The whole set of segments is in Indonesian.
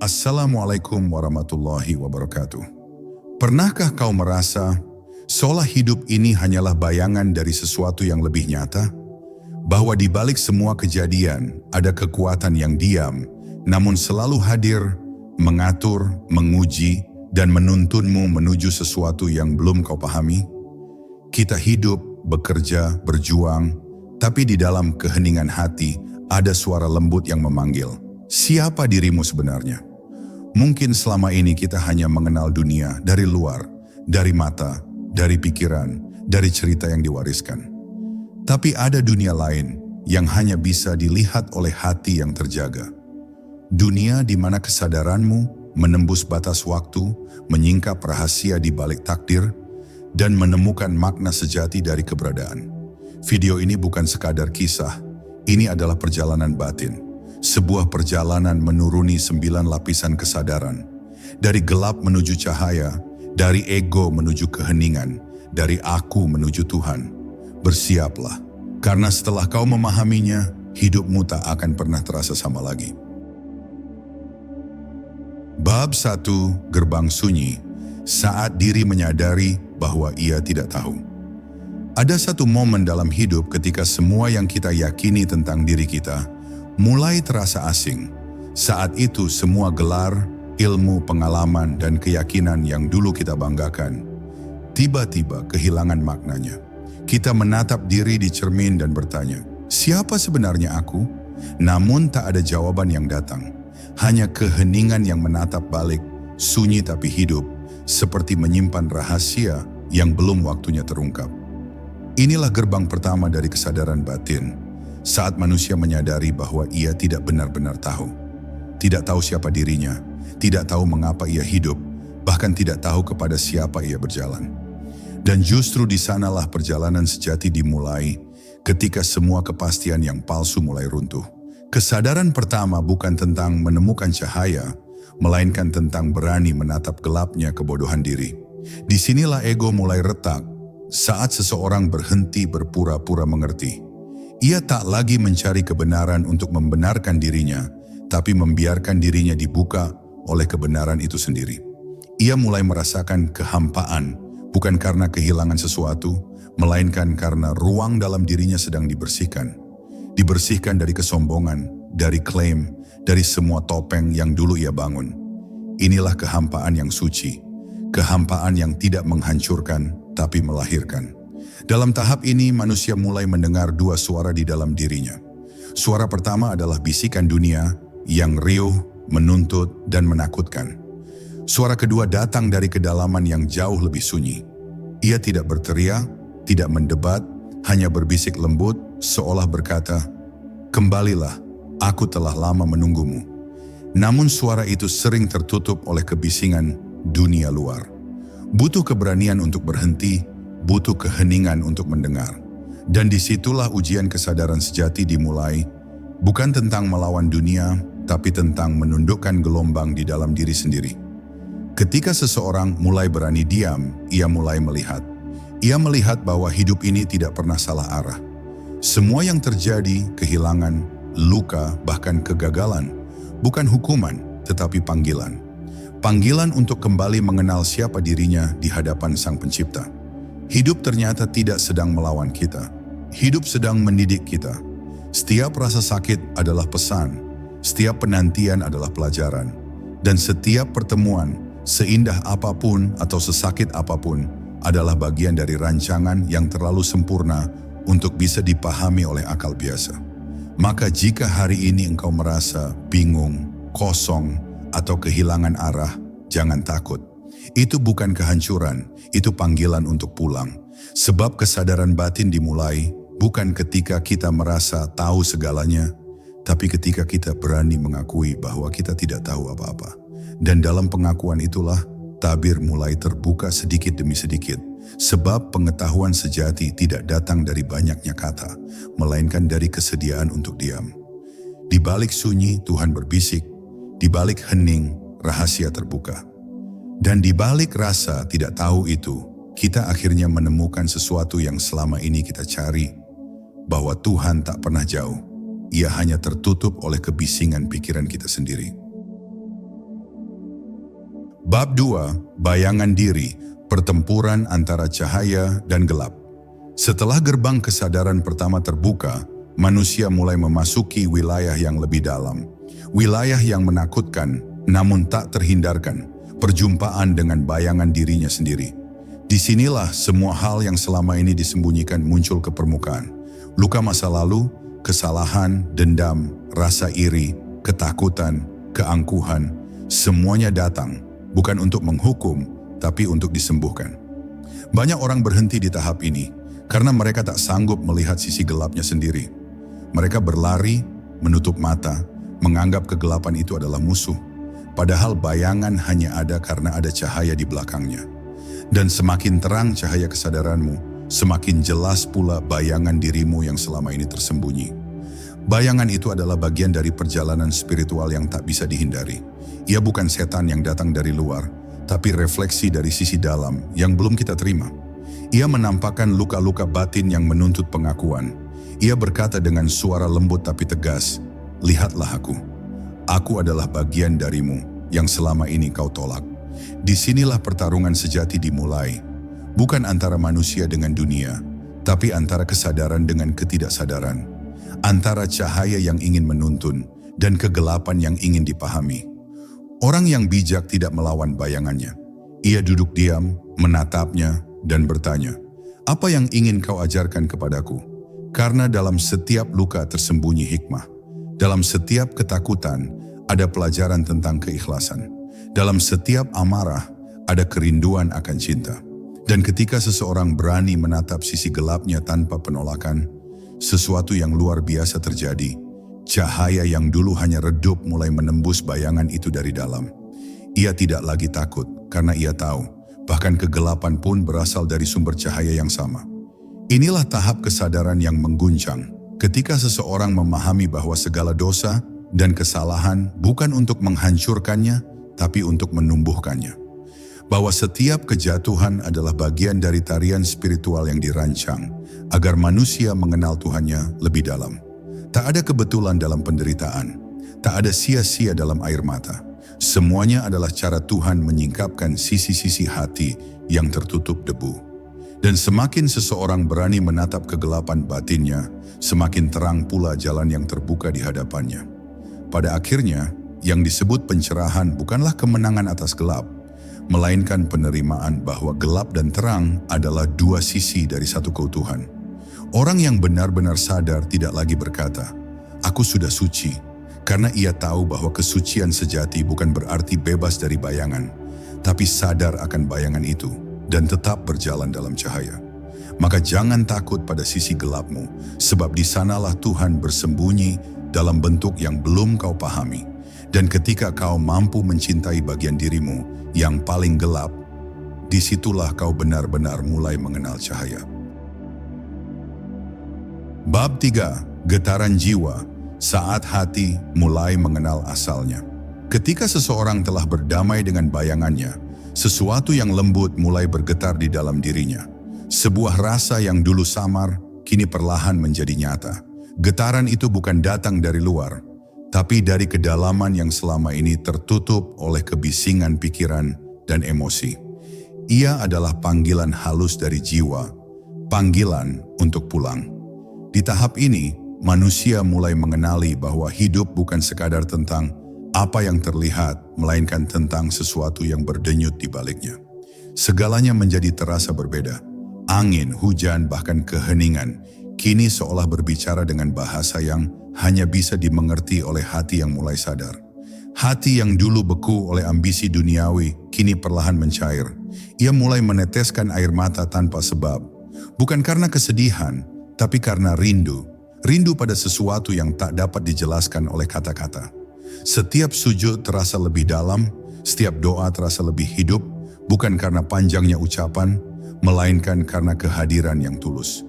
Assalamualaikum warahmatullahi wabarakatuh. Pernahkah kau merasa seolah hidup ini hanyalah bayangan dari sesuatu yang lebih nyata? Bahwa di balik semua kejadian ada kekuatan yang diam, namun selalu hadir, mengatur, menguji, dan menuntunmu menuju sesuatu yang belum kau pahami? Kita hidup, bekerja, berjuang, tapi di dalam keheningan hati ada suara lembut yang memanggil, siapa dirimu sebenarnya? Mungkin selama ini kita hanya mengenal dunia dari luar, dari mata, dari pikiran, dari cerita yang diwariskan. Tapi ada dunia lain yang hanya bisa dilihat oleh hati yang terjaga. Dunia di mana kesadaranmu menembus batas waktu, menyingkap rahasia di balik takdir, dan menemukan makna sejati dari keberadaan. Video ini bukan sekadar kisah, ini adalah perjalanan batin. Sebuah perjalanan menuruni 9 lapisan kesadaran. Dari gelap menuju cahaya, dari ego menuju keheningan, dari aku menuju Tuhan. Bersiaplah, karena setelah kau memahaminya, hidupmu tak akan pernah terasa sama lagi. Bab 1, Gerbang Sunyi, saat diri menyadari bahwa ia tidak tahu. Ada satu momen dalam hidup ketika semua yang kita yakini tentang diri kita mulai terasa asing. Saat itu semua gelar, ilmu, pengalaman, dan keyakinan yang dulu kita banggakan tiba-tiba kehilangan maknanya. Kita menatap diri di cermin dan bertanya, siapa sebenarnya aku? Namun tak ada jawaban yang datang. Hanya keheningan yang menatap balik, sunyi tapi hidup, seperti menyimpan rahasia yang belum waktunya terungkap. Inilah gerbang pertama dari kesadaran batin. Saat manusia menyadari bahwa ia tidak benar-benar tahu. Tidak tahu siapa dirinya, tidak tahu mengapa ia hidup, bahkan tidak tahu kepada siapa ia berjalan. Dan justru di sanalah perjalanan sejati dimulai, ketika semua kepastian yang palsu mulai runtuh. Kesadaran pertama bukan tentang menemukan cahaya, melainkan tentang berani menatap gelapnya kebodohan diri. Disinilah ego mulai retak, saat seseorang berhenti berpura-pura mengerti. Ia tak lagi mencari kebenaran untuk membenarkan dirinya, tapi membiarkan dirinya dibuka oleh kebenaran itu sendiri. Ia mulai merasakan kehampaan, bukan karena kehilangan sesuatu, melainkan karena ruang dalam dirinya sedang dibersihkan. Dibersihkan dari kesombongan, dari klaim, dari semua topeng yang dulu ia bangun. Inilah kehampaan yang suci, kehampaan yang tidak menghancurkan, tapi melahirkan. Dalam tahap ini, manusia mulai mendengar dua suara di dalam dirinya. Suara pertama adalah bisikan dunia yang riuh, menuntut, dan menakutkan. Suara kedua datang dari kedalaman yang jauh lebih sunyi. Ia tidak berteriak, tidak mendebat, hanya berbisik lembut, seolah berkata, "Kembalilah, aku telah lama menunggumu." Namun suara itu sering tertutup oleh kebisingan dunia luar. Butuh keberanian untuk berhenti, butuh keheningan untuk mendengar. Dan disitulah ujian kesadaran sejati dimulai, bukan tentang melawan dunia, tapi tentang menundukkan gelombang di dalam diri sendiri. Ketika seseorang mulai berani diam, ia mulai melihat. Ia melihat bahwa hidup ini tidak pernah salah arah. Semua yang terjadi, kehilangan, luka, bahkan kegagalan, bukan hukuman, tetapi panggilan. Panggilan untuk kembali mengenal siapa dirinya di hadapan Sang Pencipta. Hidup ternyata tidak sedang melawan kita. Hidup sedang mendidik kita. Setiap rasa sakit adalah pesan, setiap penantian adalah pelajaran, dan setiap pertemuan, seindah apapun atau sesakit apapun, adalah bagian dari rancangan yang terlalu sempurna untuk bisa dipahami oleh akal biasa. Maka jika hari ini engkau merasa bingung, kosong, atau kehilangan arah, jangan takut. Itu bukan kehancuran, itu panggilan untuk pulang. Sebab kesadaran batin dimulai bukan ketika kita merasa tahu segalanya, tapi ketika kita berani mengakui bahwa kita tidak tahu apa-apa. Dan dalam pengakuan itulah tabir mulai terbuka sedikit demi sedikit. Sebab pengetahuan sejati tidak datang dari banyaknya kata, melainkan dari kesediaan untuk diam. Di balik sunyi Tuhan berbisik, di balik hening rahasia terbuka. Dan di balik rasa tidak tahu itu, kita akhirnya menemukan sesuatu yang selama ini kita cari, bahwa Tuhan tak pernah jauh. Ia hanya tertutup oleh kebisingan pikiran kita sendiri. Bab 2, bayangan diri, pertempuran antara cahaya dan gelap. Setelah gerbang kesadaran pertama terbuka, manusia mulai memasuki wilayah yang lebih dalam. Wilayah yang menakutkan, namun tak terhindarkan, perjumpaan dengan bayangan dirinya sendiri. Disinilah semua hal yang selama ini disembunyikan muncul ke permukaan. Luka masa lalu, kesalahan, dendam, rasa iri, ketakutan, keangkuhan, semuanya datang, bukan untuk menghukum, tapi untuk disembuhkan. Banyak orang berhenti di tahap ini, karena mereka tak sanggup melihat sisi gelapnya sendiri. Mereka berlari, menutup mata, menganggap kegelapan itu adalah musuh, padahal bayangan hanya ada karena ada cahaya di belakangnya. Dan semakin terang cahaya kesadaranmu, semakin jelas pula bayangan dirimu yang selama ini tersembunyi. Bayangan itu adalah bagian dari perjalanan spiritual yang tak bisa dihindari. Ia bukan setan yang datang dari luar, tapi refleksi dari sisi dalam yang belum kita terima. Ia menampakkan luka-luka batin yang menuntut pengakuan. Ia berkata dengan suara lembut tapi tegas, "Lihatlah aku. Aku adalah bagian darimu yang selama ini kau tolak." Disinilah pertarungan sejati dimulai. Bukan antara manusia dengan dunia, tapi antara kesadaran dengan ketidaksadaran. Antara cahaya yang ingin menuntun dan kegelapan yang ingin dipahami. Orang yang bijak tidak melawan bayangannya. Ia duduk diam, menatapnya, dan bertanya, "Apa yang ingin kau ajarkan kepadaku?" Karena dalam setiap luka tersembunyi hikmah. Dalam setiap ketakutan ada pelajaran tentang keikhlasan. Dalam setiap amarah ada kerinduan akan cinta. Dan ketika seseorang berani menatap sisi gelapnya tanpa penolakan, sesuatu yang luar biasa terjadi. Cahaya yang dulu hanya redup mulai menembus bayangan itu dari dalam. Ia tidak lagi takut karena ia tahu, bahkan kegelapan pun berasal dari sumber cahaya yang sama. Inilah tahap kesadaran yang mengguncang, ketika seseorang memahami bahwa segala dosa dan kesalahan bukan untuk menghancurkannya, tapi untuk menumbuhkannya. Bahwa setiap kejatuhan adalah bagian dari tarian spiritual yang dirancang agar manusia mengenal Tuhannya lebih dalam. Tak ada kebetulan dalam penderitaan, tak ada sia-sia dalam air mata. Semuanya adalah cara Tuhan menyingkapkan sisi-sisi hati yang tertutup debu. Dan semakin seseorang berani menatap kegelapan batinnya, semakin terang pula jalan yang terbuka di hadapannya. Pada akhirnya, yang disebut pencerahan bukanlah kemenangan atas gelap, melainkan penerimaan bahwa gelap dan terang adalah dua sisi dari satu keutuhan. Orang yang benar-benar sadar tidak lagi berkata, "Aku sudah suci," karena ia tahu bahwa kesucian sejati bukan berarti bebas dari bayangan, tapi sadar akan bayangan itu dan tetap berjalan dalam cahaya. Maka jangan takut pada sisi gelapmu, sebab di sanalah Tuhan bersembunyi dalam bentuk yang belum kau pahami. Dan ketika kau mampu mencintai bagian dirimu yang paling gelap, disitulah kau benar-benar mulai mengenal cahaya. Bab 3, getaran jiwa, saat hati mulai mengenal asalnya. Ketika seseorang telah berdamai dengan bayangannya, sesuatu yang lembut mulai bergetar di dalam dirinya. Sebuah rasa yang dulu samar, kini perlahan menjadi nyata. Getaran itu bukan datang dari luar, tapi dari kedalaman yang selama ini tertutup oleh kebisingan pikiran dan emosi. Ia adalah panggilan halus dari jiwa, panggilan untuk pulang. Di tahap ini, manusia mulai mengenali bahwa hidup bukan sekadar tentang apa yang terlihat, melainkan tentang sesuatu yang berdenyut di baliknya. Segalanya menjadi terasa berbeda. Angin, hujan, bahkan keheningan, kini seolah berbicara dengan bahasa yang hanya bisa dimengerti oleh hati yang mulai sadar. Hati yang dulu beku oleh ambisi duniawi, kini perlahan mencair. Ia mulai meneteskan air mata tanpa sebab. Bukan karena kesedihan, tapi karena rindu. Rindu pada sesuatu yang tak dapat dijelaskan oleh kata-kata. Setiap sujud terasa lebih dalam, setiap doa terasa lebih hidup, bukan karena panjangnya ucapan, melainkan karena kehadiran yang tulus.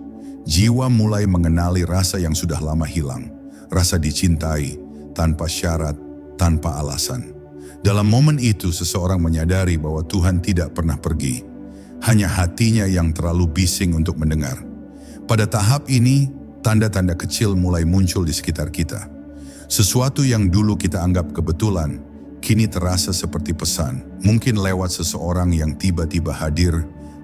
Jiwa mulai mengenali rasa yang sudah lama hilang. Rasa dicintai, tanpa syarat, tanpa alasan. Dalam momen itu seseorang menyadari bahwa Tuhan tidak pernah pergi. Hanya hatinya yang terlalu bising untuk mendengar. Pada tahap ini, tanda-tanda kecil mulai muncul di sekitar kita. Sesuatu yang dulu kita anggap kebetulan, kini terasa seperti pesan, mungkin lewat seseorang yang tiba-tiba hadir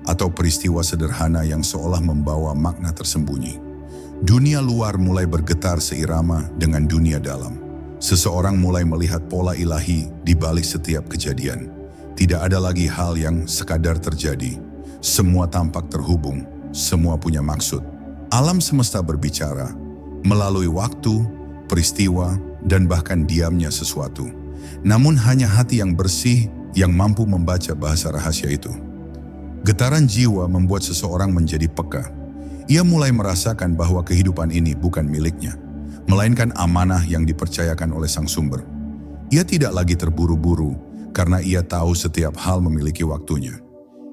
atau peristiwa sederhana yang seolah membawa makna tersembunyi. Dunia luar mulai bergetar seirama dengan dunia dalam. Seseorang mulai melihat pola ilahi di balik setiap kejadian. Tidak ada lagi hal yang sekadar terjadi. Semua tampak terhubung, semua punya maksud. Alam semesta berbicara melalui waktu, peristiwa, dan bahkan diamnya sesuatu. Namun hanya hati yang bersih yang mampu membaca bahasa rahasia itu. Getaran jiwa membuat seseorang menjadi peka. Ia mulai merasakan bahwa kehidupan ini bukan miliknya, melainkan amanah yang dipercayakan oleh Sang Sumber. Ia tidak lagi terburu-buru karena ia tahu setiap hal memiliki waktunya.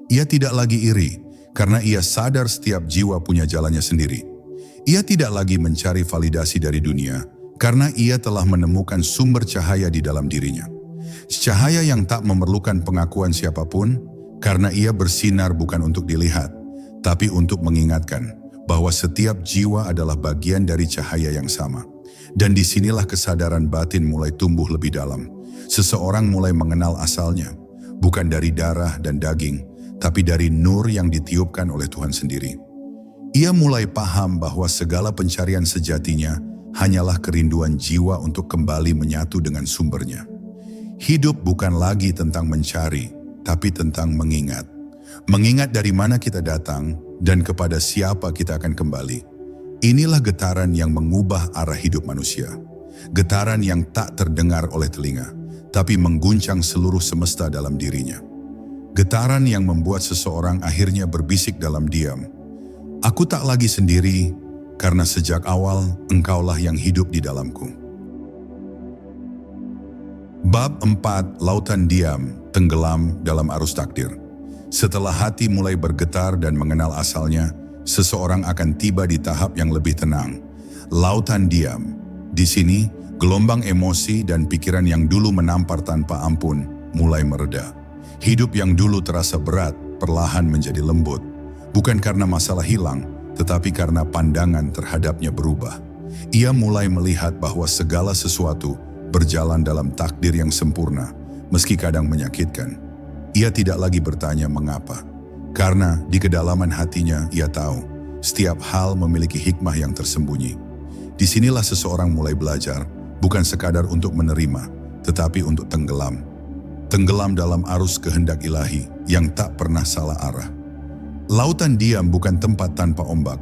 Ia tidak lagi iri karena ia sadar setiap jiwa punya jalannya sendiri. Ia tidak lagi mencari validasi dari dunia karena ia telah menemukan sumber cahaya di dalam dirinya. Cahaya yang tak memerlukan pengakuan siapapun karena ia bersinar bukan untuk dilihat, tapi untuk mengingatkan bahwa setiap jiwa adalah bagian dari cahaya yang sama. Dan disinilah kesadaran batin mulai tumbuh lebih dalam. Seseorang mulai mengenal asalnya, bukan dari darah dan daging, tapi dari nur yang ditiupkan oleh Tuhan sendiri. Ia mulai paham bahwa segala pencarian sejatinya hanyalah kerinduan jiwa untuk kembali menyatu dengan sumbernya. Hidup bukan lagi tentang mencari, tapi tentang mengingat. Mengingat dari mana kita datang dan kepada siapa kita akan kembali. Inilah getaran yang mengubah arah hidup manusia. Getaran yang tak terdengar oleh telinga, tapi mengguncang seluruh semesta dalam dirinya. Getaran yang membuat seseorang akhirnya berbisik dalam diam. Aku tak lagi sendiri, karena sejak awal engkaulah yang hidup di dalamku. Bab 4, Lautan Diam, Tenggelam dalam Arus Takdir. Setelah hati mulai bergetar dan mengenal asalnya, seseorang akan tiba di tahap yang lebih tenang. Lautan diam. Di sini, gelombang emosi dan pikiran yang dulu menampar tanpa ampun mulai mereda. Hidup yang dulu terasa berat, perlahan menjadi lembut. Bukan karena masalah hilang, tetapi karena pandangan terhadapnya berubah. Ia mulai melihat bahwa segala sesuatu berjalan dalam takdir yang sempurna, meski kadang menyakitkan. Ia tidak lagi bertanya mengapa, karena di kedalaman hatinya ia tahu setiap hal memiliki hikmah yang tersembunyi. Disinilah seseorang mulai belajar, bukan sekadar untuk menerima, tetapi untuk tenggelam. Tenggelam dalam arus kehendak ilahi yang tak pernah salah arah. Lautan diam bukan tempat tanpa ombak,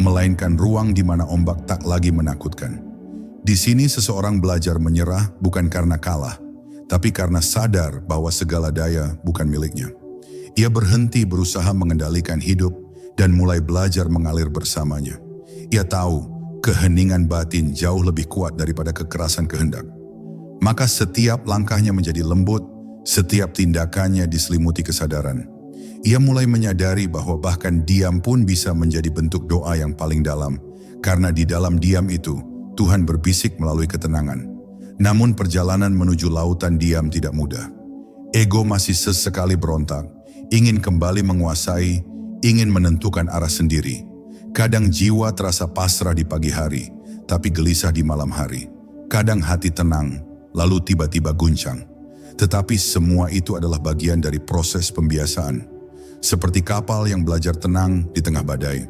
melainkan ruang di mana ombak tak lagi menakutkan. Di sini seseorang belajar menyerah bukan karena kalah, tapi karena sadar bahwa segala daya bukan miliknya. Ia berhenti berusaha mengendalikan hidup dan mulai belajar mengalir bersamanya. Ia tahu keheningan batin jauh lebih kuat daripada kekerasan kehendak. Maka setiap langkahnya menjadi lembut, setiap tindakannya diselimuti kesadaran. Ia mulai menyadari bahwa bahkan diam pun bisa menjadi bentuk doa yang paling dalam, karena di dalam diam itu, Tuhan berbisik melalui ketenangan. Namun perjalanan menuju lautan diam tidak mudah. Ego masih sesekali berontak, ingin kembali menguasai, ingin menentukan arah sendiri. Kadang jiwa terasa pasrah di pagi hari, tapi gelisah di malam hari. Kadang hati tenang, lalu tiba-tiba guncang. Tetapi semua itu adalah bagian dari proses pembiasaan. Seperti kapal yang belajar tenang di tengah badai.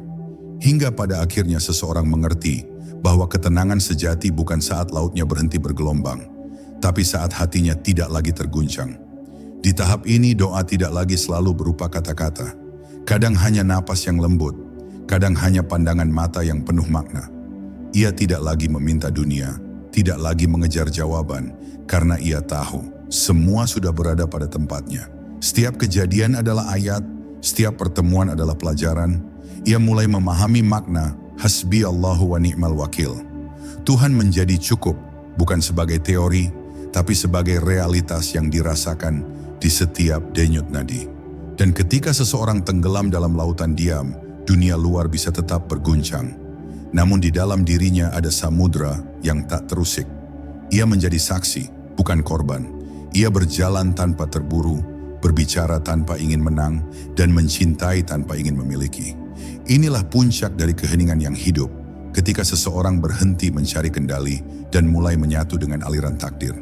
Hingga pada akhirnya seseorang mengerti bahwa ketenangan sejati bukan saat lautnya berhenti bergelombang, tapi saat hatinya tidak lagi terguncang. Di tahap ini doa tidak lagi selalu berupa kata-kata. Kadang hanya napas yang lembut, kadang hanya pandangan mata yang penuh makna. Ia tidak lagi meminta dunia, tidak lagi mengejar jawaban, karena ia tahu semua sudah berada pada tempatnya. Setiap kejadian adalah ayat, setiap pertemuan adalah pelajaran. Ia mulai memahami makna Hasbi Allahu wa ni'mal wakil. Tuhan menjadi cukup, bukan sebagai teori, tapi sebagai realitas yang dirasakan di setiap denyut nadi. Dan ketika seseorang tenggelam dalam lautan diam, dunia luar bisa tetap berguncang. Namun di dalam dirinya ada samudra yang tak terusik. Ia menjadi saksi, bukan korban. Ia berjalan tanpa terburu, berbicara tanpa ingin menang, dan mencintai tanpa ingin memiliki. Inilah puncak dari keheningan yang hidup, ketika seseorang berhenti mencari kendali dan mulai menyatu dengan aliran takdir.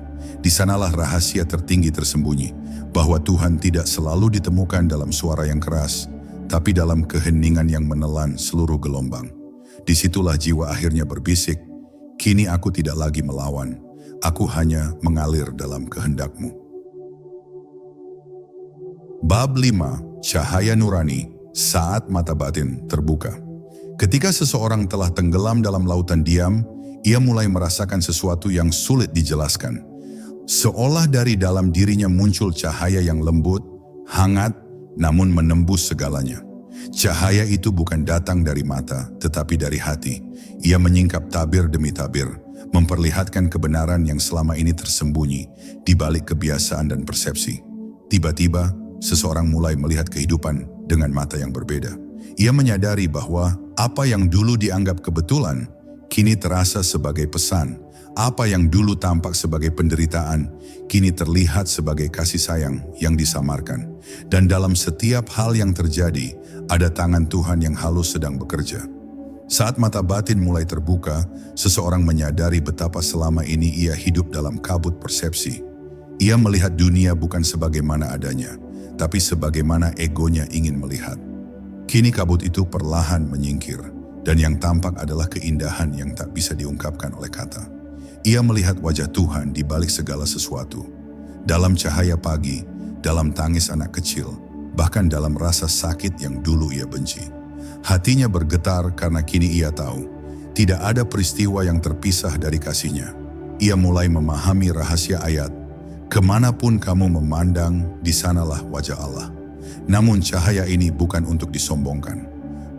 Di sanalah rahasia tertinggi tersembunyi, bahwa Tuhan tidak selalu ditemukan dalam suara yang keras, tapi dalam keheningan yang menelan seluruh gelombang. Disitulah jiwa akhirnya berbisik, "Kini aku tidak lagi melawan, aku hanya mengalir dalam kehendak-Mu." Bab 5. Cahaya nurani saat mata batin terbuka. Ketika seseorang telah tenggelam dalam lautan diam, ia mulai merasakan sesuatu yang sulit dijelaskan. Seolah dari dalam dirinya muncul cahaya yang lembut, hangat, namun menembus segalanya. Cahaya itu bukan datang dari mata, tetapi dari hati. Ia menyingkap tabir demi tabir, memperlihatkan kebenaran yang selama ini tersembunyi di balik kebiasaan dan persepsi. Tiba-tiba, seseorang mulai melihat kehidupan dengan mata yang berbeda. Ia menyadari bahwa apa yang dulu dianggap kebetulan, kini terasa sebagai pesan. Apa yang dulu tampak sebagai penderitaan, kini terlihat sebagai kasih sayang yang disamarkan. Dan dalam setiap hal yang terjadi, ada tangan Tuhan yang halus sedang bekerja. Saat mata batin mulai terbuka, seseorang menyadari betapa selama ini ia hidup dalam kabut persepsi. Ia melihat dunia bukan sebagaimana adanya, tapi sebagaimana egonya ingin melihat. Kini kabut itu perlahan menyingkir, dan yang tampak adalah keindahan yang tak bisa diungkapkan oleh kata. Ia melihat wajah Tuhan di balik segala sesuatu. Dalam cahaya pagi, dalam tangis anak kecil, bahkan dalam rasa sakit yang dulu ia benci. Hatinya bergetar karena kini ia tahu, tidak ada peristiwa yang terpisah dari kasih-Nya. Ia mulai memahami rahasia ayat, "Kemanapun kamu memandang, di sanalah wajah Allah." Namun cahaya ini bukan untuk disombongkan.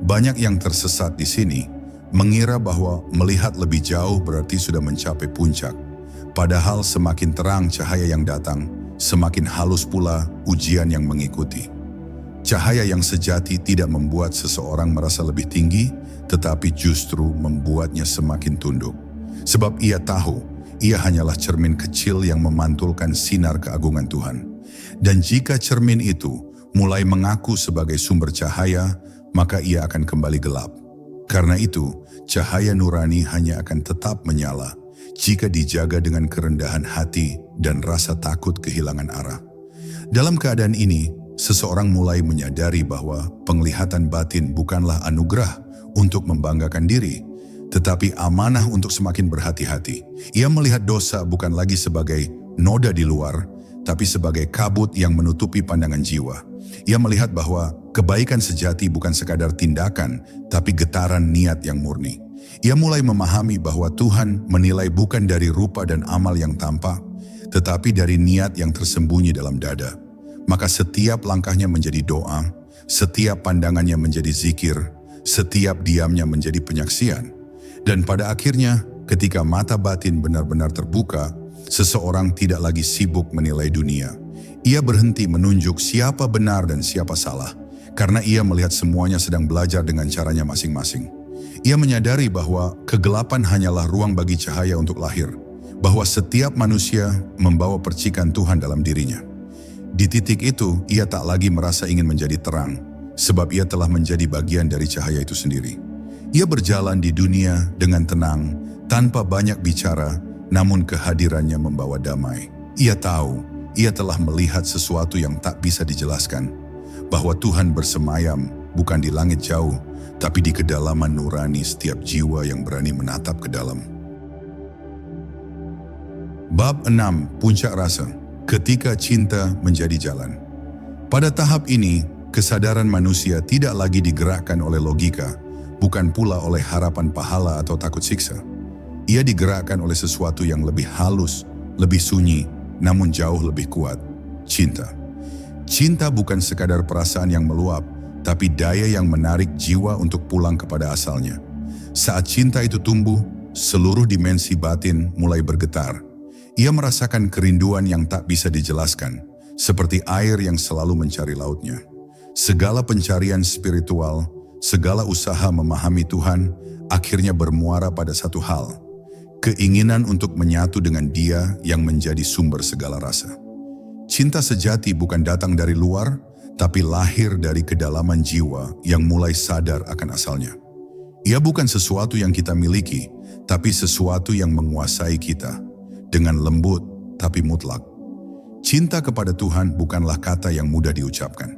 Banyak yang tersesat di sini, mengira bahwa melihat lebih jauh berarti sudah mencapai puncak. Padahal semakin terang cahaya yang datang, semakin halus pula ujian yang mengikuti. Cahaya yang sejati tidak membuat seseorang merasa lebih tinggi, tetapi justru membuatnya semakin tunduk. Sebab ia tahu, ia hanyalah cermin kecil yang memantulkan sinar keagungan Tuhan. Dan jika cermin itu mulai mengaku sebagai sumber cahaya, maka ia akan kembali gelap. Karena itu, cahaya nurani hanya akan tetap menyala jika dijaga dengan kerendahan hati dan rasa takut kehilangan arah. Dalam keadaan ini, seseorang mulai menyadari bahwa penglihatan batin bukanlah anugerah untuk membanggakan diri, tetapi amanah untuk semakin berhati-hati. Ia melihat dosa bukan lagi sebagai noda di luar, tapi sebagai kabut yang menutupi pandangan jiwa. Ia melihat bahwa kebaikan sejati bukan sekadar tindakan, tapi getaran niat yang murni. Ia mulai memahami bahwa Tuhan menilai bukan dari rupa dan amal yang tampak, tetapi dari niat yang tersembunyi dalam dada. Maka setiap langkahnya menjadi doa, setiap pandangannya menjadi zikir, setiap diamnya menjadi penyaksian. Dan pada akhirnya, ketika mata batin benar-benar terbuka, seseorang tidak lagi sibuk menilai dunia. Ia berhenti menunjuk siapa benar dan siapa salah, karena ia melihat semuanya sedang belajar dengan caranya masing-masing. Ia menyadari bahwa kegelapan hanyalah ruang bagi cahaya untuk lahir, bahwa setiap manusia membawa percikan Tuhan dalam dirinya. Di titik itu, ia tak lagi merasa ingin menjadi terang, sebab ia telah menjadi bagian dari cahaya itu sendiri. Ia berjalan di dunia dengan tenang, tanpa banyak bicara, namun kehadirannya membawa damai. Ia tahu, ia telah melihat sesuatu yang tak bisa dijelaskan, bahwa Tuhan bersemayam bukan di langit jauh, tapi di kedalaman nurani setiap jiwa yang berani menatap ke dalam. Bab 6. Puncak rasa, ketika cinta menjadi jalan. Pada tahap ini, kesadaran manusia tidak lagi digerakkan oleh logika, bukan pula oleh harapan pahala atau takut siksa. Ia digerakkan oleh sesuatu yang lebih halus, lebih sunyi, namun jauh lebih kuat, cinta. Cinta bukan sekadar perasaan yang meluap, tapi daya yang menarik jiwa untuk pulang kepada asalnya. Saat cinta itu tumbuh, seluruh dimensi batin mulai bergetar. Ia merasakan kerinduan yang tak bisa dijelaskan, seperti air yang selalu mencari lautnya. Segala pencarian spiritual, segala usaha memahami Tuhan, akhirnya bermuara pada satu hal, keinginan untuk menyatu dengan Dia yang menjadi sumber segala rasa. Cinta sejati bukan datang dari luar, tapi lahir dari kedalaman jiwa yang mulai sadar akan asalnya. Ia bukan sesuatu yang kita miliki, tapi sesuatu yang menguasai kita. Dengan lembut, tapi mutlak. Cinta kepada Tuhan bukanlah kata yang mudah diucapkan.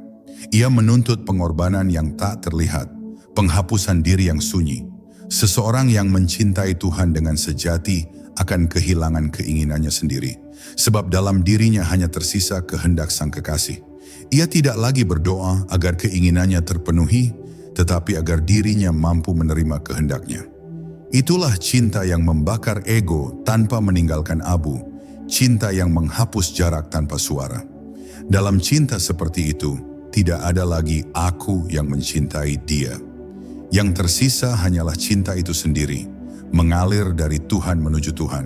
Ia menuntut pengorbanan yang tak terlihat, penghapusan diri yang sunyi. Seseorang yang mencintai Tuhan dengan sejati akan kehilangan keinginannya sendiri, sebab dalam dirinya hanya tersisa kehendak Sang Kekasih. Ia tidak lagi berdoa agar keinginannya terpenuhi, tetapi agar dirinya mampu menerima kehendaknya. Itulah cinta yang membakar ego tanpa meninggalkan abu, cinta yang menghapus jarak tanpa suara. Dalam cinta seperti itu, tidak ada lagi aku yang mencintai dia. Yang tersisa hanyalah cinta itu sendiri, mengalir dari Tuhan menuju Tuhan,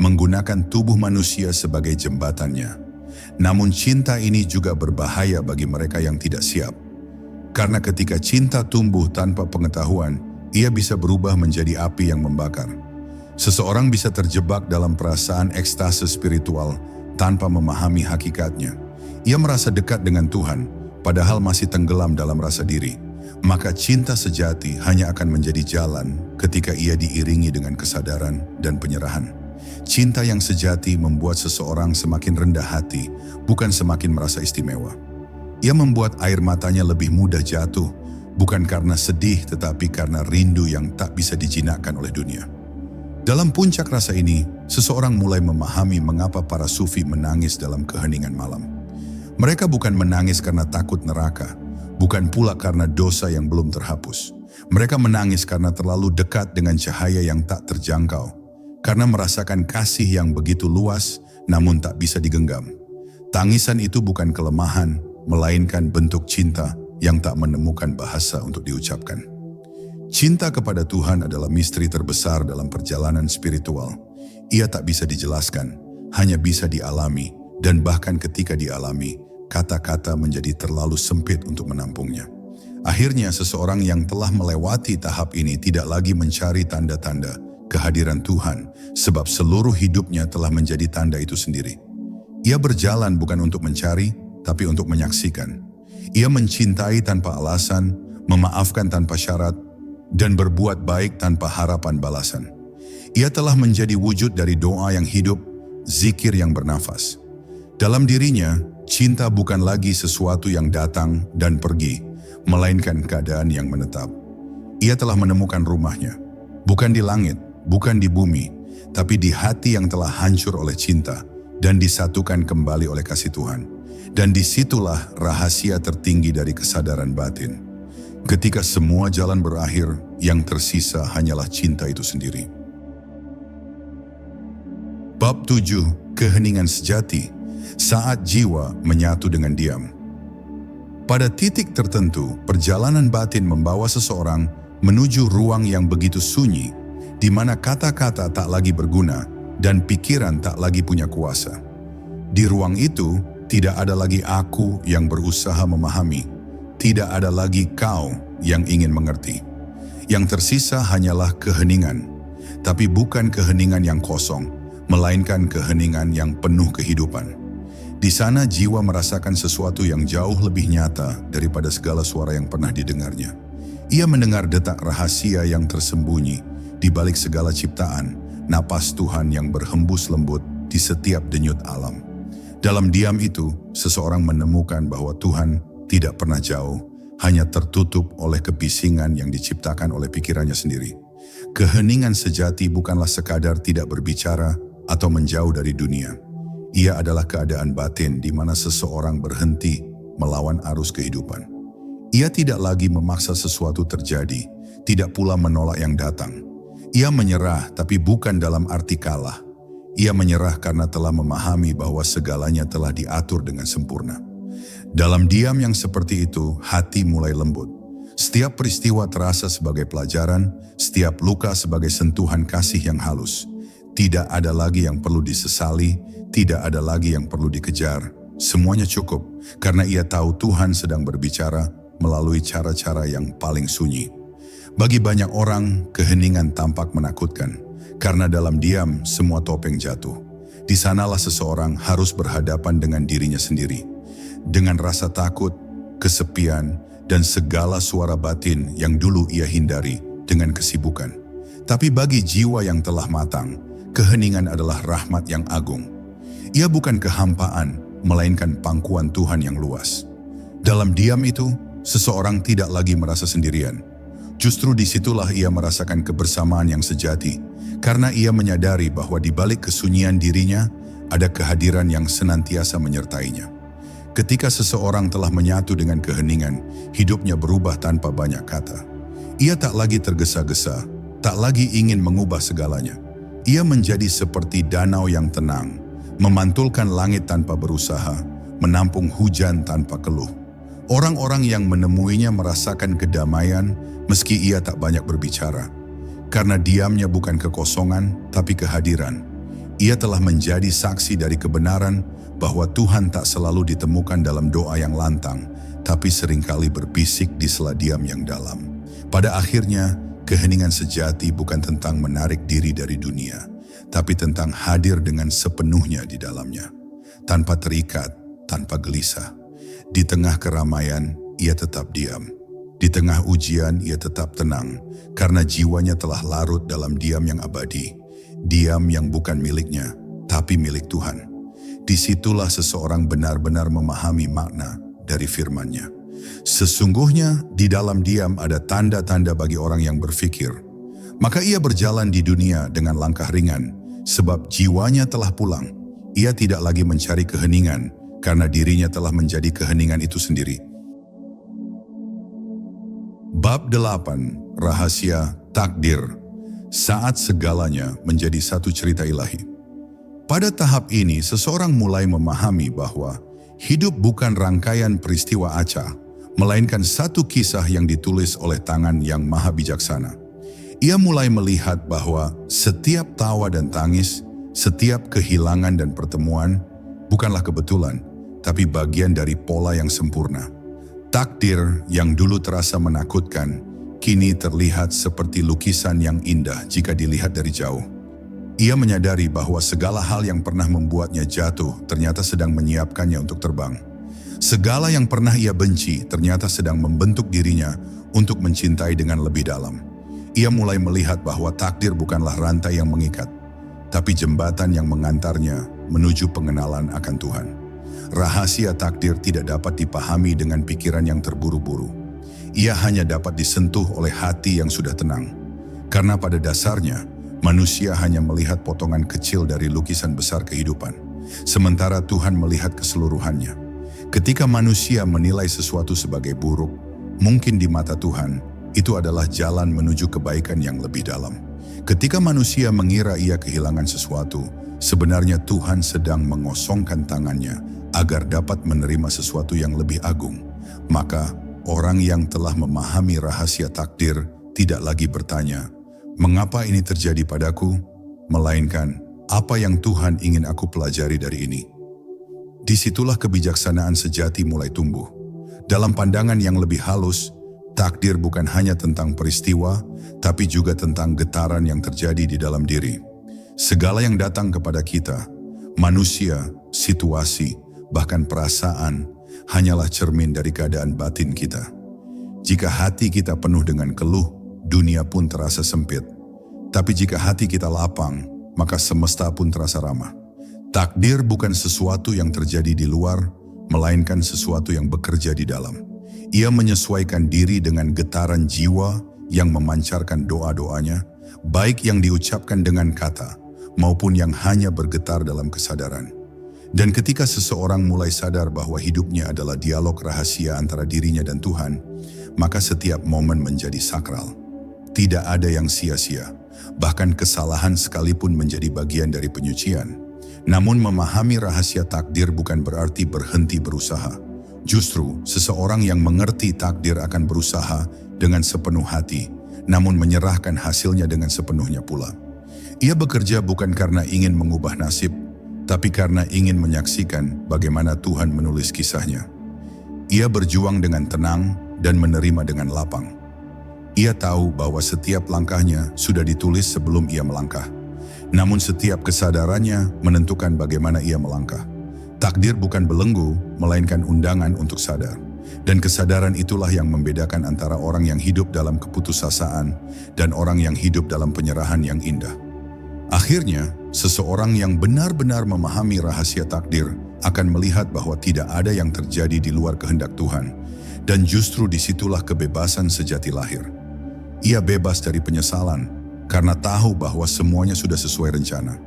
menggunakan tubuh manusia sebagai jembatannya. Namun cinta ini juga berbahaya bagi mereka yang tidak siap. Karena ketika cinta tumbuh tanpa pengetahuan, ia bisa berubah menjadi api yang membakar. Seseorang bisa terjebak dalam perasaan ekstase spiritual tanpa memahami hakikatnya. Ia merasa dekat dengan Tuhan, padahal masih tenggelam dalam rasa diri. Maka cinta sejati hanya akan menjadi jalan ketika ia diiringi dengan kesadaran dan penyerahan. Cinta yang sejati membuat seseorang semakin rendah hati, bukan semakin merasa istimewa. Ia membuat air matanya lebih mudah jatuh, bukan karena sedih tetapi karena rindu yang tak bisa dijinakkan oleh dunia. Dalam puncak rasa ini, seseorang mulai memahami mengapa para sufi menangis dalam keheningan malam. Mereka bukan menangis karena takut neraka, bukan pula karena dosa yang belum terhapus. Mereka menangis karena terlalu dekat dengan cahaya yang tak terjangkau, karena merasakan kasih yang begitu luas namun tak bisa digenggam. Tangisan itu bukan kelemahan, melainkan bentuk cinta yang tak menemukan bahasa untuk diucapkan. Cinta kepada Tuhan adalah misteri terbesar dalam perjalanan spiritual. Ia tak bisa dijelaskan, hanya bisa dialami, dan bahkan ketika dialami, kata-kata menjadi terlalu sempit untuk menampungnya. Akhirnya seseorang yang telah melewati tahap ini tidak lagi mencari tanda-tanda kehadiran Tuhan, sebab seluruh hidupnya telah menjadi tanda itu sendiri. Ia berjalan bukan untuk mencari, tapi untuk menyaksikan. Ia mencintai tanpa alasan, memaafkan tanpa syarat, dan berbuat baik tanpa harapan balasan. Ia telah menjadi wujud dari doa yang hidup, zikir yang bernafas. Dalam dirinya, cinta bukan lagi sesuatu yang datang dan pergi, melainkan keadaan yang menetap. Ia telah menemukan rumahnya, bukan di langit, bukan di bumi, tapi di hati yang telah hancur oleh cinta dan disatukan kembali oleh kasih Tuhan. Dan disitulah rahasia tertinggi dari kesadaran batin. Ketika semua jalan berakhir, yang tersisa hanyalah cinta itu sendiri. Bab 7. Keheningan sejati, saat jiwa menyatu dengan diam. Pada titik tertentu, perjalanan batin membawa seseorang menuju ruang yang begitu sunyi, di mana kata-kata tak lagi berguna dan pikiran tak lagi punya kuasa. Di ruang itu, tidak ada lagi aku yang berusaha memahami. Tidak ada lagi kau yang ingin mengerti. Yang tersisa hanyalah keheningan. Tapi bukan keheningan yang kosong, melainkan keheningan yang penuh kehidupan. Di sana jiwa merasakan sesuatu yang jauh lebih nyata daripada segala suara yang pernah didengarnya. Ia mendengar detak rahasia yang tersembunyi di balik segala ciptaan, napas Tuhan yang berhembus lembut di setiap denyut alam. Dalam diam itu, seseorang menemukan bahwa Tuhan tidak pernah jauh, hanya tertutup oleh kebisingan yang diciptakan oleh pikirannya sendiri. Keheningan sejati bukanlah sekadar tidak berbicara atau menjauh dari dunia. Ia adalah keadaan batin di mana seseorang berhenti melawan arus kehidupan. Ia tidak lagi memaksa sesuatu terjadi, tidak pula menolak yang datang. Ia menyerah tapi bukan dalam arti kalah. Ia menyerah karena telah memahami bahwa segalanya telah diatur dengan sempurna. Dalam diam yang seperti itu, hati mulai lembut. Setiap peristiwa terasa sebagai pelajaran, setiap luka sebagai sentuhan kasih yang halus. Tidak ada lagi yang perlu disesali, tidak ada lagi yang perlu dikejar. Semuanya cukup, karena ia tahu Tuhan sedang berbicara melalui cara-cara yang paling sunyi. Bagi banyak orang, keheningan tampak menakutkan. Karena dalam diam, semua topeng jatuh. Di sanalah seseorang harus berhadapan dengan dirinya sendiri. Dengan rasa takut, kesepian, dan segala suara batin yang dulu ia hindari dengan kesibukan. Tapi bagi jiwa yang telah matang, keheningan adalah rahmat yang agung. Ia bukan kehampaan, melainkan pangkuan Tuhan yang luas. Dalam diam itu, seseorang tidak lagi merasa sendirian. Justru disitulah ia merasakan kebersamaan yang sejati, karena ia menyadari bahwa di balik kesunyian dirinya, ada kehadiran yang senantiasa menyertainya. Ketika seseorang telah menyatu dengan keheningan, hidupnya berubah tanpa banyak kata. Ia tak lagi tergesa-gesa, tak lagi ingin mengubah segalanya. Ia menjadi seperti danau yang tenang, memantulkan langit tanpa berusaha, menampung hujan tanpa keluh. Orang-orang yang menemuinya merasakan kedamaian meski ia tak banyak berbicara. Karena diamnya bukan kekosongan, tapi kehadiran. Ia telah menjadi saksi dari kebenaran bahwa Tuhan tak selalu ditemukan dalam doa yang lantang, tapi seringkali berbisik di sela diam yang dalam. Pada akhirnya, keheningan sejati bukan tentang menarik diri dari dunia, tapi tentang hadir dengan sepenuhnya di dalamnya, tanpa terikat, tanpa gelisah. Di tengah keramaian, ia tetap diam. Di tengah ujian, ia tetap tenang, karena jiwanya telah larut dalam diam yang abadi, diam yang bukan miliknya, tapi milik Tuhan. Disitulah seseorang benar-benar memahami makna dari firman-Nya. Sesungguhnya di dalam diam ada tanda-tanda bagi orang yang berfikir. Maka ia berjalan di dunia dengan langkah ringan, sebab jiwanya telah pulang. Ia tidak lagi mencari keheningan, karena dirinya telah menjadi keheningan itu sendiri. Bab 8. Rahasia Takdir. Saat segalanya menjadi satu cerita ilahi. Pada tahap ini, seseorang mulai memahami bahwa hidup bukan rangkaian peristiwa acak, melainkan satu kisah yang ditulis oleh tangan yang maha bijaksana. Ia mulai melihat bahwa setiap tawa dan tangis, setiap kehilangan dan pertemuan, bukanlah kebetulan, tapi bagian dari pola yang sempurna. Takdir yang dulu terasa menakutkan, kini terlihat seperti lukisan yang indah jika dilihat dari jauh. Ia menyadari bahwa segala hal yang pernah membuatnya jatuh ternyata sedang menyiapkannya untuk terbang. Segala yang pernah ia benci ternyata sedang membentuk dirinya untuk mencintai dengan lebih dalam. Ia mulai melihat bahwa takdir bukanlah rantai yang mengikat, tapi jembatan yang mengantarnya menuju pengenalan akan Tuhan. Rahasia takdir tidak dapat dipahami dengan pikiran yang terburu-buru. Ia hanya dapat disentuh oleh hati yang sudah tenang. Karena pada dasarnya, manusia hanya melihat potongan kecil dari lukisan besar kehidupan, sementara Tuhan melihat keseluruhannya. Ketika manusia menilai sesuatu sebagai buruk, mungkin di mata Tuhan, itu adalah jalan menuju kebaikan yang lebih dalam. Ketika manusia mengira ia kehilangan sesuatu, sebenarnya Tuhan sedang mengosongkan tangannya agar dapat menerima sesuatu yang lebih agung. Maka, orang yang telah memahami rahasia takdir tidak lagi bertanya, "Mengapa ini terjadi padaku?" Melainkan, "Apa yang Tuhan ingin aku pelajari dari ini?" Disitulah kebijaksanaan sejati mulai tumbuh. Dalam pandangan yang lebih halus, takdir bukan hanya tentang peristiwa, tapi juga tentang getaran yang terjadi di dalam diri. Segala yang datang kepada kita, manusia, situasi, bahkan perasaan, hanyalah cermin dari keadaan batin kita. Jika hati kita penuh dengan keluh, dunia pun terasa sempit. Tapi jika hati kita lapang, maka semesta pun terasa ramah. Takdir bukan sesuatu yang terjadi di luar, melainkan sesuatu yang bekerja di dalam. Ia menyesuaikan diri dengan getaran jiwa yang memancarkan doa-doanya, baik yang diucapkan dengan kata, maupun yang hanya bergetar dalam kesadaran. Dan ketika seseorang mulai sadar bahwa hidupnya adalah dialog rahasia antara dirinya dan Tuhan, maka setiap momen menjadi sakral. Tidak ada yang sia-sia, bahkan kesalahan sekalipun menjadi bagian dari penyucian. Namun memahami rahasia takdir bukan berarti berhenti berusaha. Justru, seseorang yang mengerti takdir akan berusaha dengan sepenuh hati, namun menyerahkan hasilnya dengan sepenuhnya pula. Ia bekerja bukan karena ingin mengubah nasib, tapi karena ingin menyaksikan bagaimana Tuhan menulis kisahnya. Ia berjuang dengan tenang dan menerima dengan lapang. Ia tahu bahwa setiap langkahnya sudah ditulis sebelum ia melangkah. Namun setiap kesadarannya menentukan bagaimana ia melangkah. Takdir bukan belenggu, melainkan undangan untuk sadar. Dan kesadaran itulah yang membedakan antara orang yang hidup dalam keputusasaan dan orang yang hidup dalam penyerahan yang indah. Akhirnya, seseorang yang benar-benar memahami rahasia takdir akan melihat bahwa tidak ada yang terjadi di luar kehendak Tuhan, dan justru disitulah kebebasan sejati lahir. Ia bebas dari penyesalan karena tahu bahwa semuanya sudah sesuai rencana.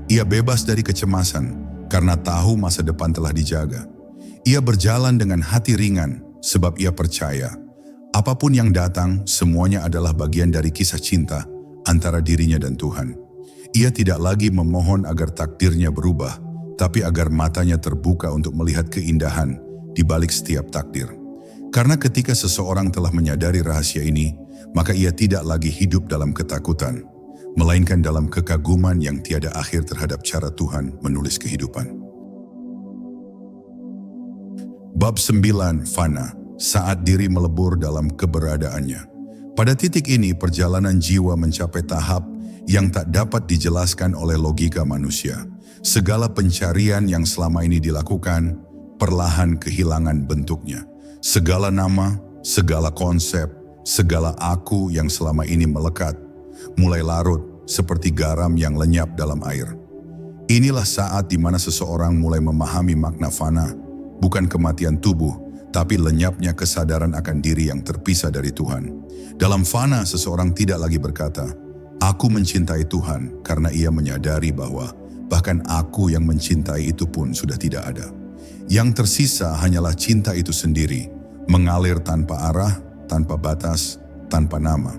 Ia bebas dari kecemasan karena tahu masa depan telah dijaga. Ia berjalan dengan hati ringan sebab ia percaya apapun yang datang semuanya adalah bagian dari kisah cinta antara dirinya dan Tuhan. Ia tidak lagi memohon agar takdirnya berubah, tapi agar matanya terbuka untuk melihat keindahan di balik setiap takdir. Karena ketika seseorang telah menyadari rahasia ini, maka ia tidak lagi hidup dalam ketakutan, melainkan dalam kekaguman yang tiada akhir terhadap cara Tuhan menulis kehidupan. Bab 9, Fana, saat diri melebur dalam keberadaannya. Pada titik ini perjalanan jiwa mencapai tahap yang tak dapat dijelaskan oleh logika manusia. Segala pencarian yang selama ini dilakukan perlahan kehilangan bentuknya. Segala nama, segala konsep, segala aku yang selama ini melekat, mulai larut seperti garam yang lenyap dalam air. Inilah saat di mana seseorang mulai memahami makna fana, bukan kematian tubuh, tapi lenyapnya kesadaran akan diri yang terpisah dari Tuhan. Dalam fana, seseorang tidak lagi berkata, "Aku mencintai Tuhan," karena ia menyadari bahwa bahkan aku yang mencintai itu pun sudah tidak ada. Yang tersisa hanyalah cinta itu sendiri, mengalir tanpa arah, tanpa batas, tanpa nama.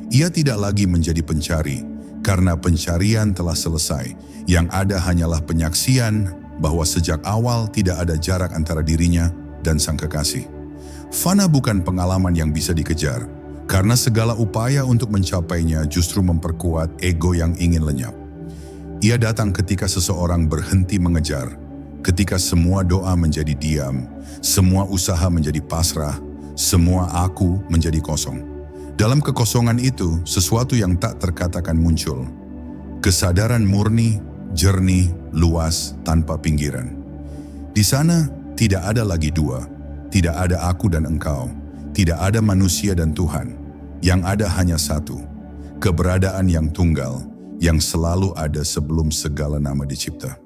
Ia tidak lagi menjadi pencari, karena pencarian telah selesai. Yang ada hanyalah penyaksian bahwa sejak awal tidak ada jarak antara dirinya dan sang kekasih. Fana bukan pengalaman yang bisa dikejar, karena segala upaya untuk mencapainya justru memperkuat ego yang ingin lenyap. Ia datang ketika seseorang berhenti mengejar, ketika semua doa menjadi diam, semua usaha menjadi pasrah, semua aku menjadi kosong. Dalam kekosongan itu, sesuatu yang tak terkatakan muncul. Kesadaran murni, jernih, luas, tanpa pinggiran. Di sana tidak ada lagi dua, tidak ada aku dan engkau, tidak ada manusia dan Tuhan. Yang ada hanya satu, keberadaan yang tunggal, yang selalu ada sebelum segala nama dicipta.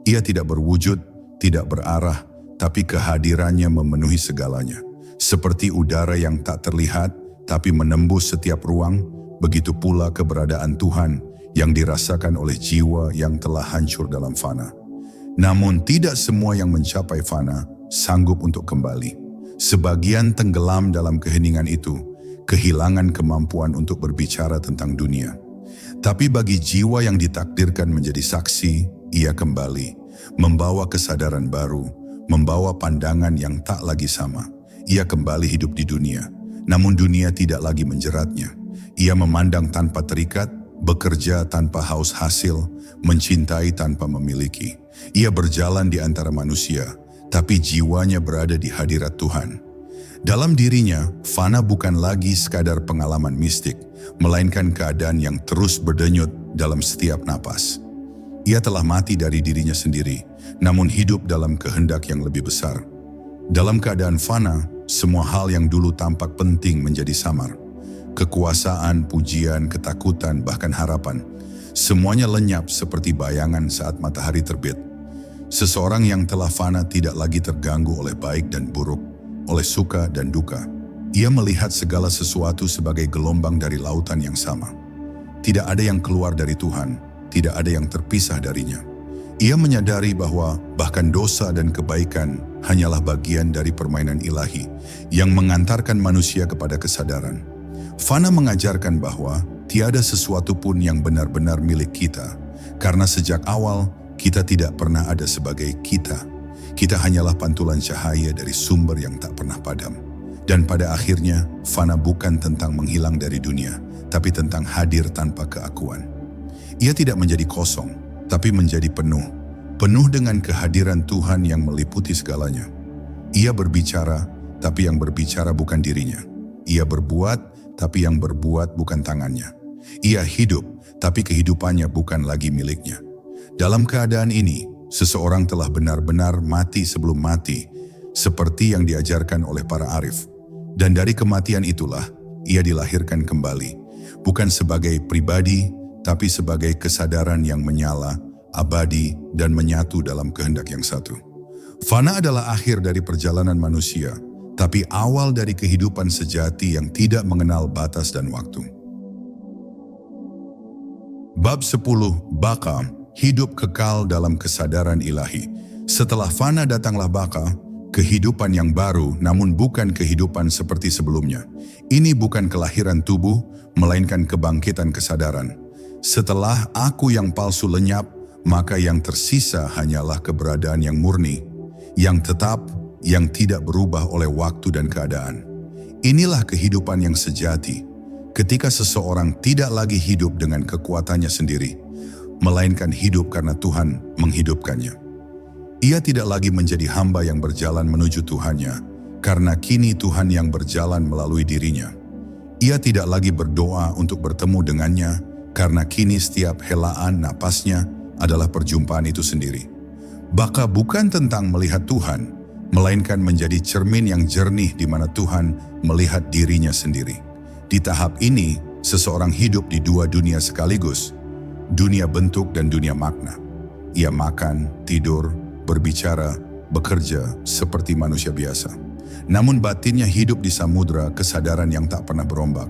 Ia tidak berwujud, tidak berarah, tapi kehadirannya memenuhi segalanya. Seperti udara yang tak terlihat, tapi menembus setiap ruang, begitu pula keberadaan Tuhan yang dirasakan oleh jiwa yang telah hancur dalam fana. Namun tidak semua yang mencapai fana sanggup untuk kembali. Sebagian tenggelam dalam keheningan itu, kehilangan kemampuan untuk berbicara tentang dunia. Tapi bagi jiwa yang ditakdirkan menjadi saksi, ia kembali, membawa kesadaran baru, membawa pandangan yang tak lagi sama. Ia kembali hidup di dunia, namun dunia tidak lagi menjeratnya. Ia memandang tanpa terikat, bekerja tanpa haus hasil, mencintai tanpa memiliki. Ia berjalan di antara manusia, tapi jiwanya berada di hadirat Tuhan. Dalam dirinya, fana bukan lagi sekadar pengalaman mistik, melainkan keadaan yang terus berdenyut dalam setiap napas. Ia telah mati dari dirinya sendiri, namun hidup dalam kehendak yang lebih besar. Dalam keadaan fana, semua hal yang dulu tampak penting menjadi samar. Kekuasaan, pujian, ketakutan, bahkan harapan, semuanya lenyap seperti bayangan saat matahari terbit. Seseorang yang telah fana tidak lagi terganggu oleh baik dan buruk, oleh suka dan duka. Ia melihat segala sesuatu sebagai gelombang dari lautan yang sama. Tidak ada yang keluar dari Tuhan, tidak ada yang terpisah darinya. Ia menyadari bahwa bahkan dosa dan kebaikan hanyalah bagian dari permainan ilahi yang mengantarkan manusia kepada kesadaran. Fana mengajarkan bahwa tiada sesuatu pun yang benar-benar milik kita, karena sejak awal kita tidak pernah ada sebagai kita. Kita hanyalah pantulan cahaya dari sumber yang tak pernah padam. Dan pada akhirnya, fana bukan tentang menghilang dari dunia, tapi tentang hadir tanpa keakuan. Ia tidak menjadi kosong, tapi menjadi penuh. Penuh dengan kehadiran Tuhan yang meliputi segalanya. Ia berbicara, tapi yang berbicara bukan dirinya. Ia berbuat, tapi yang berbuat bukan tangannya. Ia hidup, tapi kehidupannya bukan lagi miliknya. Dalam keadaan ini, seseorang telah benar-benar mati sebelum mati, seperti yang diajarkan oleh para arif. Dan dari kematian itulah, ia dilahirkan kembali, bukan sebagai pribadi, tapi sebagai kesadaran yang menyala, abadi, dan menyatu dalam kehendak yang satu. Fana adalah akhir dari perjalanan manusia, tapi awal dari kehidupan sejati yang tidak mengenal batas dan waktu. Bab 10, Baka, hidup kekal dalam kesadaran ilahi. Setelah fana datanglah baka, kehidupan yang baru namun bukan kehidupan seperti sebelumnya. Ini bukan kelahiran tubuh, melainkan kebangkitan kesadaran. Setelah aku yang palsu lenyap, maka yang tersisa hanyalah keberadaan yang murni, yang tetap, yang tidak berubah oleh waktu dan keadaan. Inilah kehidupan yang sejati, ketika seseorang tidak lagi hidup dengan kekuatannya sendiri, melainkan hidup karena Tuhan menghidupkannya. Ia tidak lagi menjadi hamba yang berjalan menuju Tuhannya, karena kini Tuhan yang berjalan melalui dirinya. Ia tidak lagi berdoa untuk bertemu dengannya, karena kini setiap helaan napasnya adalah perjumpaan itu sendiri. Baka bukan tentang melihat Tuhan, melainkan menjadi cermin yang jernih di mana Tuhan melihat dirinya sendiri. Di tahap ini, seseorang hidup di dua dunia sekaligus, dunia bentuk dan dunia makna. Ia makan, tidur, berbicara, bekerja seperti manusia biasa. Namun batinnya hidup di samudra kesadaran yang tak pernah berombak.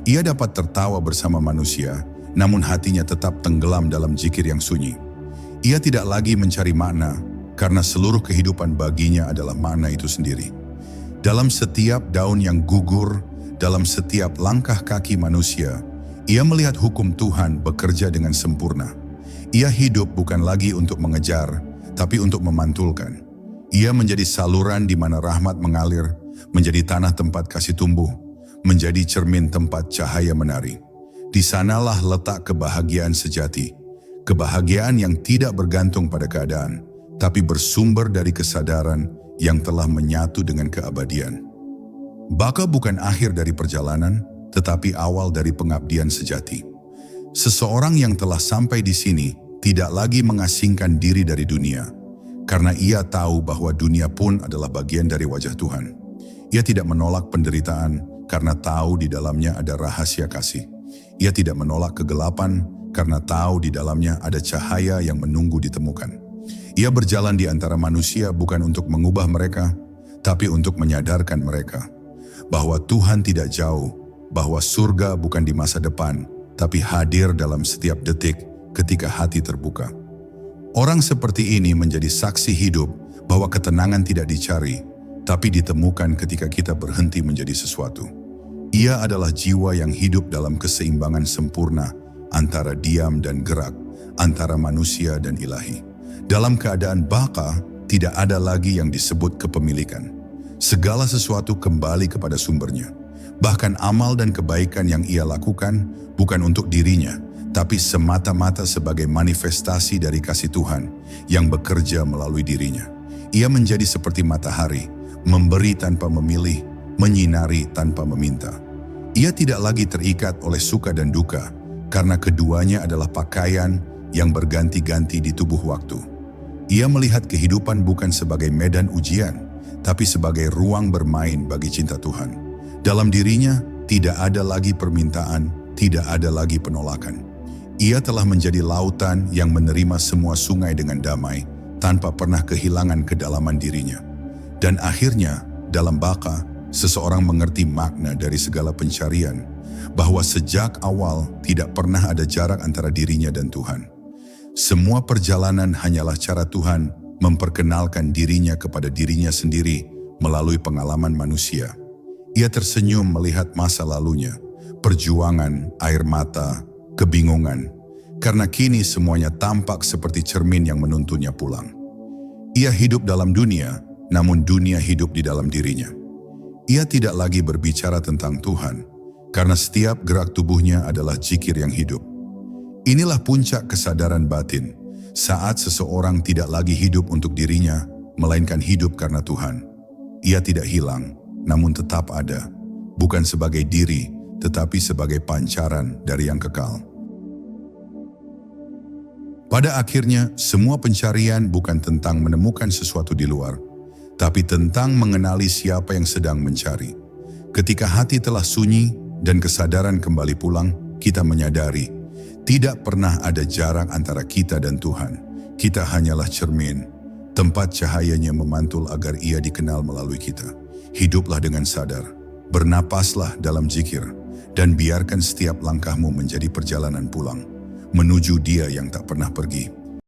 Ia dapat tertawa bersama manusia, namun hatinya tetap tenggelam dalam zikir yang sunyi. Ia tidak lagi mencari makna, karena seluruh kehidupan baginya adalah makna itu sendiri. Dalam setiap daun yang gugur, dalam setiap langkah kaki manusia, ia melihat hukum Tuhan bekerja dengan sempurna. Ia hidup bukan lagi untuk mengejar, tapi untuk memantulkan. Ia menjadi saluran di mana rahmat mengalir, menjadi tanah tempat kasih tumbuh, menjadi cermin tempat cahaya menari. Di sanalah letak kebahagiaan sejati, kebahagiaan yang tidak bergantung pada keadaan, tapi bersumber dari kesadaran yang telah menyatu dengan keabadian. Baka bukan akhir dari perjalanan, tetapi awal dari pengabdian sejati. Seseorang yang telah sampai di sini tidak lagi mengasingkan diri dari dunia, karena ia tahu bahwa dunia pun adalah bagian dari wajah Tuhan. Ia tidak menolak penderitaan, karena tahu di dalamnya ada rahasia kasih. Ia tidak menolak kegelapan, karena tahu di dalamnya ada cahaya yang menunggu ditemukan. Ia berjalan di antara manusia bukan untuk mengubah mereka, tapi untuk menyadarkan mereka bahwa Tuhan tidak jauh, bahwa surga bukan di masa depan, tapi hadir dalam setiap detik ketika hati terbuka. Orang seperti ini menjadi saksi hidup bahwa ketenangan tidak dicari, tapi ditemukan ketika kita berhenti menjadi sesuatu. Ia adalah jiwa yang hidup dalam keseimbangan sempurna antara diam dan gerak, antara manusia dan ilahi. Dalam keadaan baka, tidak ada lagi yang disebut kepemilikan. Segala sesuatu kembali kepada sumbernya. Bahkan amal dan kebaikan yang ia lakukan bukan untuk dirinya, tapi semata-mata sebagai manifestasi dari kasih Tuhan yang bekerja melalui dirinya. Ia menjadi seperti matahari, memberi tanpa memilih, menyinari tanpa meminta. Ia tidak lagi terikat oleh suka dan duka, karena keduanya adalah pakaian yang berganti-ganti di tubuh waktu. Ia melihat kehidupan bukan sebagai medan ujian, tapi sebagai ruang bermain bagi cinta Tuhan. Dalam dirinya tidak ada lagi permintaan, tidak ada lagi penolakan. Ia telah menjadi lautan yang menerima semua sungai dengan damai, tanpa pernah kehilangan kedalaman dirinya. Dan akhirnya, dalam baka, seseorang mengerti makna dari segala pencarian, bahwa sejak awal tidak pernah ada jarak antara dirinya dan Tuhan. Semua perjalanan hanyalah cara Tuhan memperkenalkan dirinya kepada dirinya sendiri melalui pengalaman manusia. Ia tersenyum melihat masa lalunya, perjuangan, air mata, kebingungan, karena kini semuanya tampak seperti cermin yang menuntunnya pulang. Ia hidup dalam dunia, namun dunia hidup di dalam dirinya. Ia tidak lagi berbicara tentang Tuhan, karena setiap gerak tubuhnya adalah zikir yang hidup. Inilah puncak kesadaran batin, saat seseorang tidak lagi hidup untuk dirinya, melainkan hidup karena Tuhan. Ia tidak hilang, namun tetap ada, bukan sebagai diri, tetapi sebagai pancaran dari yang kekal. Pada akhirnya, semua pencarian bukan tentang menemukan sesuatu di luar, tapi tentang mengenali siapa yang sedang mencari. Ketika hati telah sunyi dan kesadaran kembali pulang, kita menyadari, Tidak pernah ada jarak antara kita dan Tuhan. Kita hanyalah cermin, tempat cahayanya memantul agar Ia dikenal melalui kita. Hiduplah dengan sadar, bernapaslah dalam zikir, dan biarkan setiap langkahmu menjadi perjalanan pulang, menuju Dia yang tak pernah pergi.